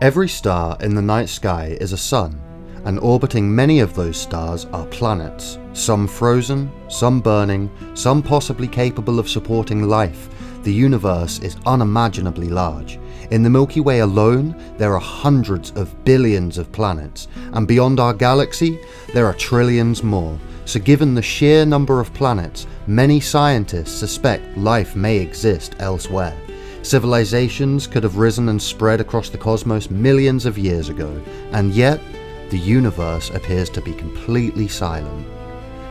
Every star in the night sky is a sun, and orbiting many of those stars are planets, some frozen, some burning, some possibly capable of supporting life. The universe is unimaginably large. In the Milky Way alone, there are hundreds of billions of planets, and beyond our galaxy, there are trillions more. So given the sheer number of planets, many scientists suspect life may exist elsewhere. Civilizations could have risen and spread across the cosmos millions of years ago, and yet the universe appears to be completely silent.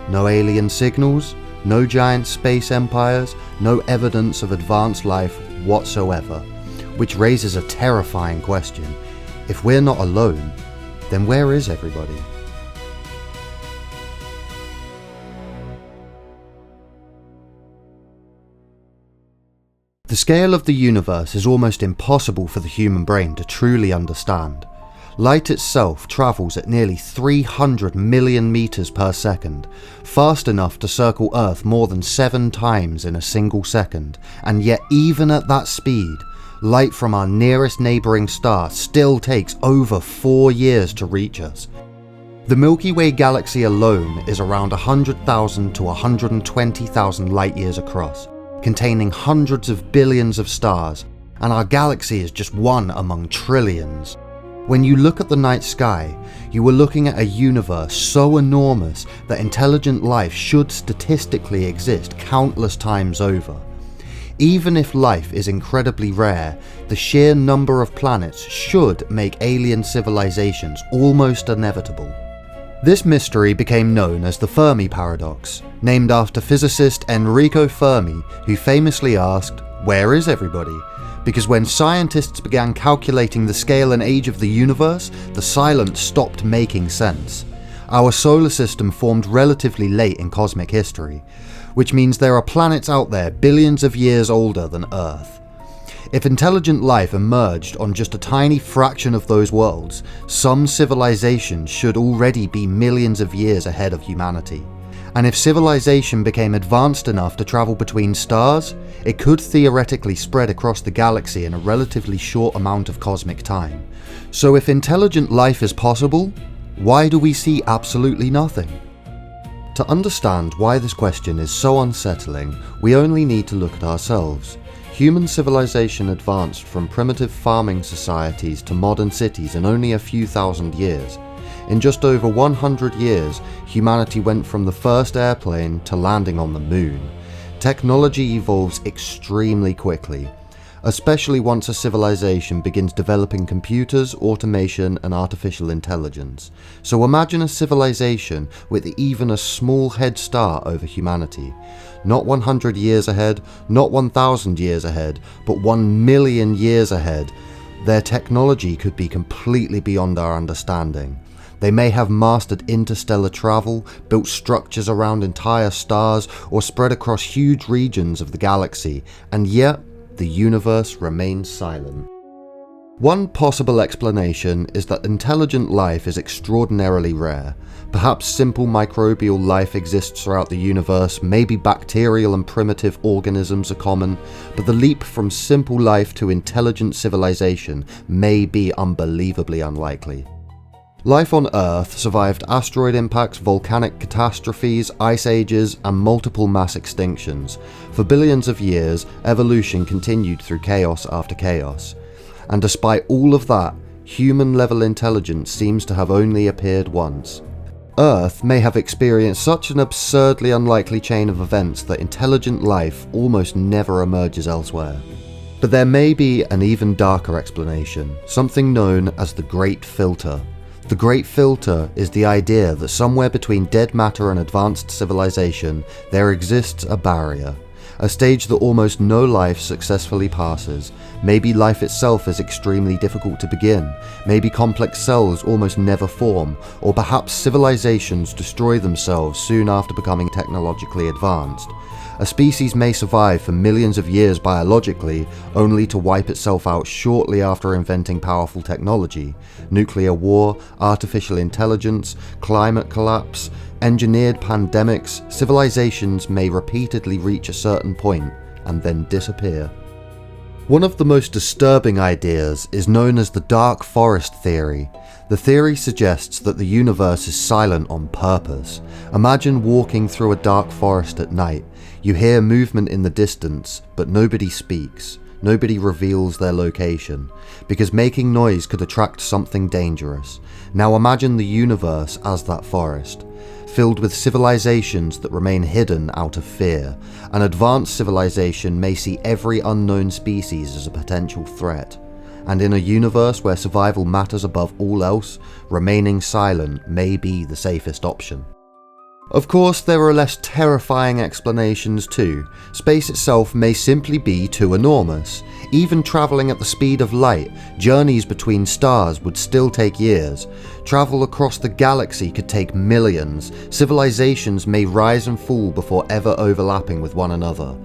No alien signals, no giant space empires, no evidence of advanced life whatsoever, which raises a terrifying question. If we're not alone, then where is everybody? The scale of the universe is almost impossible for the human brain to truly understand. Light itself travels at nearly 300 million meters per second, fast enough to circle Earth more than 7 times in a single second, and yet even at that speed, light from our nearest neighbouring star still takes over 4 years to reach us. The Milky Way galaxy alone is around 100,000 to 120,000 light years across, containing hundreds of billions of stars, and our galaxy is just one among trillions. When you look at the night sky, you are looking at a universe so enormous that intelligent life should statistically exist countless times over. Even if life is incredibly rare, the sheer number of planets should make alien civilizations almost inevitable. This mystery became known as the Fermi paradox, named after physicist Enrico Fermi, who famously asked, "Where is everybody?" Because when scientists began calculating the scale and age of the universe, the silence stopped making sense. Our solar system formed relatively late in cosmic history, which means there are planets out there billions of years older than Earth. If intelligent life emerged on just a tiny fraction of those worlds, some civilizations should already be millions of years ahead of humanity. And if civilization became advanced enough to travel between stars, it could theoretically spread across the galaxy in a relatively short amount of cosmic time. So if intelligent life is possible, why do we see absolutely nothing? To understand why this question is so unsettling, we only need to look at ourselves. Human civilization advanced from primitive farming societies to modern cities in only a few thousand years. In just over 100 years, humanity went from the first airplane to landing on the moon. Technology evolves extremely quickly, especially once a civilization begins developing computers, automation, and artificial intelligence. So imagine a civilization with even a small head start over humanity. Not 100 years ahead, not 1,000 years ahead, but 1 million years ahead. Their technology could be completely beyond our understanding. They may have mastered interstellar travel, built structures around entire stars, or spread across huge regions of the galaxy, and yet the universe remains silent. One possible explanation is that intelligent life is extraordinarily rare. Perhaps simple microbial life exists throughout the universe, maybe bacterial and primitive organisms are common, but the leap from simple life to intelligent civilization may be unbelievably unlikely. Life on Earth survived asteroid impacts, volcanic catastrophes, ice ages, and multiple mass extinctions. For billions of years, evolution continued through chaos after chaos. And despite all of that, human-level intelligence seems to have only appeared once. Earth may have experienced such an absurdly unlikely chain of events that intelligent life almost never emerges elsewhere. But there may be an even darker explanation, something known as the Great Filter. The Great Filter is the idea that somewhere between dead matter and advanced civilization, there exists a barrier, a stage that almost no life successfully passes. Maybe life itself is extremely difficult to begin, maybe complex cells almost never form, or perhaps civilizations destroy themselves soon after becoming technologically advanced. A species may survive for millions of years biologically, only to wipe itself out shortly after inventing powerful technology. Nuclear war, artificial intelligence, climate collapse, engineered pandemics, civilizations may repeatedly reach a certain point and then disappear. One of the most disturbing ideas is known as the dark forest theory. The theory suggests that the universe is silent on purpose. Imagine walking through a dark forest at night. You hear movement in the distance, but nobody speaks. Nobody reveals their location, because making noise could attract something dangerous. Now imagine the universe as that forest, filled with civilizations that remain hidden out of fear. An advanced civilization may see every unknown species as a potential threat. And in a universe where survival matters above all else, remaining silent may be the safest option. Of course, there are less terrifying explanations too. Space itself may simply be too enormous. Even travelling at the speed of light, journeys between stars would still take years. Travel across the galaxy could take millions. Civilizations may rise and fall before ever overlapping with one another.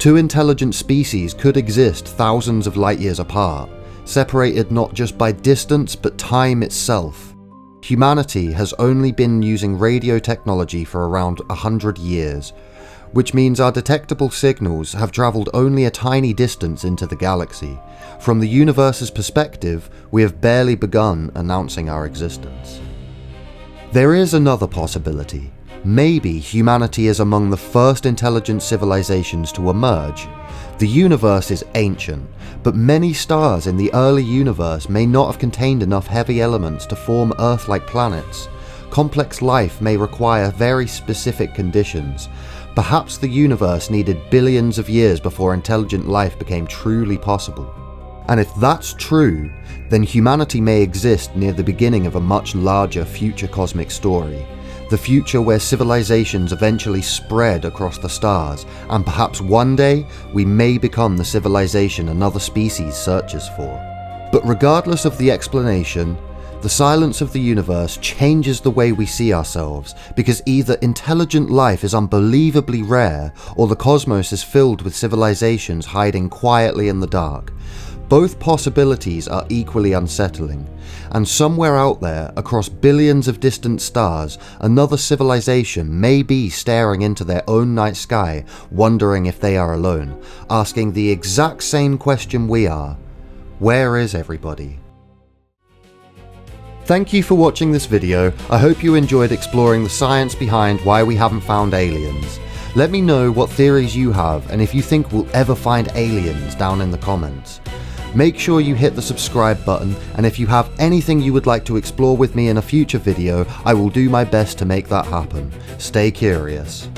Two intelligent species could exist thousands of light years apart, separated not just by distance but time itself. Humanity has only been using radio technology for around 100 years, which means our detectable signals have travelled only a tiny distance into the galaxy. From the universe's perspective, we have barely begun announcing our existence. There is another possibility. Maybe humanity is among the first intelligent civilizations to emerge. The universe is ancient, but many stars in the early universe may not have contained enough heavy elements to form Earth-like planets. Complex life may require very specific conditions. Perhaps the universe needed billions of years before intelligent life became truly possible. And if that's true, then humanity may exist near the beginning of a much larger future cosmic story. The future where civilizations eventually spread across the stars, and perhaps one day we may become the civilization another species searches for. But regardless of the explanation, the silence of the universe changes the way we see ourselves, because either intelligent life is unbelievably rare, or the cosmos is filled with civilizations hiding quietly in the dark. Both possibilities are equally unsettling, and somewhere out there, across billions of distant stars, another civilization may be staring into their own night sky, wondering if they are alone, asking the exact same question we are: where is everybody? Thank you for watching this video. I hope you enjoyed exploring the science behind why we haven't found aliens. Let me know what theories you have, and if you think we'll ever find aliens, down in the comments. Make sure you hit the subscribe button, and if you have anything you would like to explore with me in a future video, I will do my best to make that happen. Stay curious.